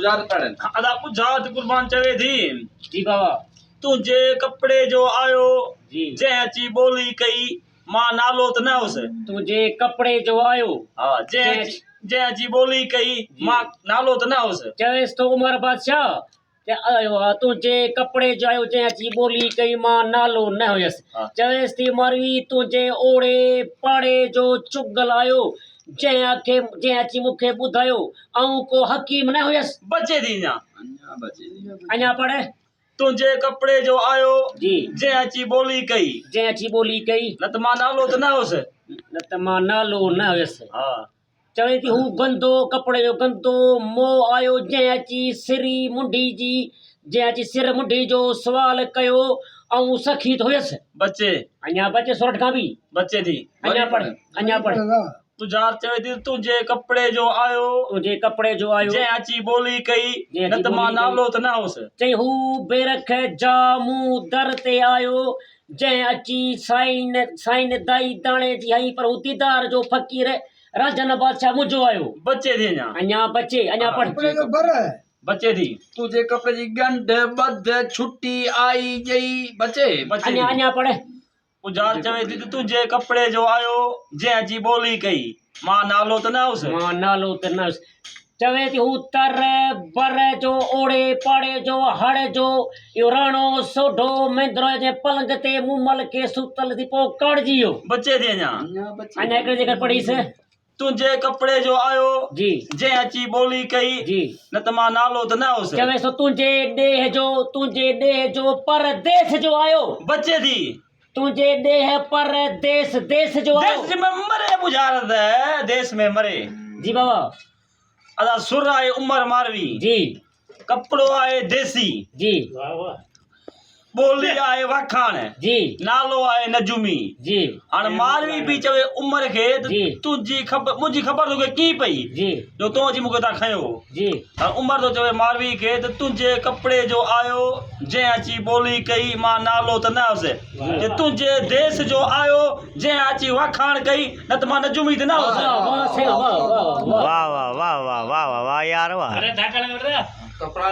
बुझात पड़न अदा बुझात कुर्बान चवे थी जी बाबा तुझे कपड़े जो आयो जी जैची बोली कई मां नालो त न हुस तुझे कपड़े जो आयो हाँ जैची बोली कई मां नालो त न हुस चवेस तो उमर बादशाह ते आयो आ तुझे कपड़े जो आयो जैची बोली कई मां नालो न हुयस हाँ। चवेस थी मरवी तुझे ओड़े पाड़े जो चुगल आयो जैची मूंखे ॿुधायो ऐं को हकीम न हुयस बचे थी ना अन्या बचे अञा पढ़ तुझे कपड़े जो आयो जी जैची बोली कई जैची बोली कई न त मां नालो त न हुस न त मां नालो न हुयस हाँ चवे थी हू गंदो कपड़े जो गंदो मोह आयो जंहिं अची सिरी मुंडी जी जंहिं अची सिर मुंडी जो सुवाल कयो ऐं सखी हुयसि बचे अञा बचे सोरठ खां बि बचे थी अञा पढ़ तुझार चवे थी तुझे कपड़े जो आयो तुंहिंजे कपड़े जो आयो जंहिं अची बोली कई जंहिं न अची त मां ॿोली नालो त न हुस चई हू बेरख जा मूं दर ते आयो जंहिं अची साइन दाई दाणे जी हई पर हू दीदार जो फ़कीर राजन बादशाह मुंहिंजो आयो बचे थी अञा बचे अञा पढ़ बचे थी तुझे कपड़े जी गंढ बद छुट्टी आई जई बचे बचे अञा थी अञा पढ़ तुझार चवे थी तुझे कपड़े जो आयो जंहिं अची बोली कई मां नालो त न हुस मां नालो त न चवे थी हू तर बर जो ओड़े पाड़े जो हड़ जो इहो राणो सोढो मेंदरो जे पलंग ते मूमल के सुतल थी पोइ कड़जी वियो बचे थी अञा अन्या बचे अञा हिकिड़े जेकर पढ़ीसि तुझे कपड़े जो आयो जी जंहिं अची बोली कई जी न त मां नालो त न हुस चवे सो तुंहिंजे ॾेह जो परदेस जो आयो बचे थी तुंहिंजे ॾेह परदेस देश जो आयो देश में मरे बुझारत है देश में मरे जी बाबा अदा सुर आहे उमर मारवी जी कपड़ो आहे देसी जी बोली आहे वखाण जी नालो आहे नजुमी जी हाणे मारवी बि चवे उमर खे त जी। तुंहिंजी ख़बर मुंहिंजी ख़बर तोखे कीअं पई जी जो तूं अची मूंखे था खयो जी हाणे उमर थो चवे मारवी खे त तुंहिंजे कपिड़े जो आयो जंहिं अची ॿोली कई मां नालो त न हुउसि जे तुंहिंजे देश जो आयो जंहिं अची वखाण कई न त मां नजुमी त न हुउसि वाह वाह वाह वाह वाह वाह वाह वाह वाह वाह वाह वाह यार वाह अरे धाकड़ कपड़ा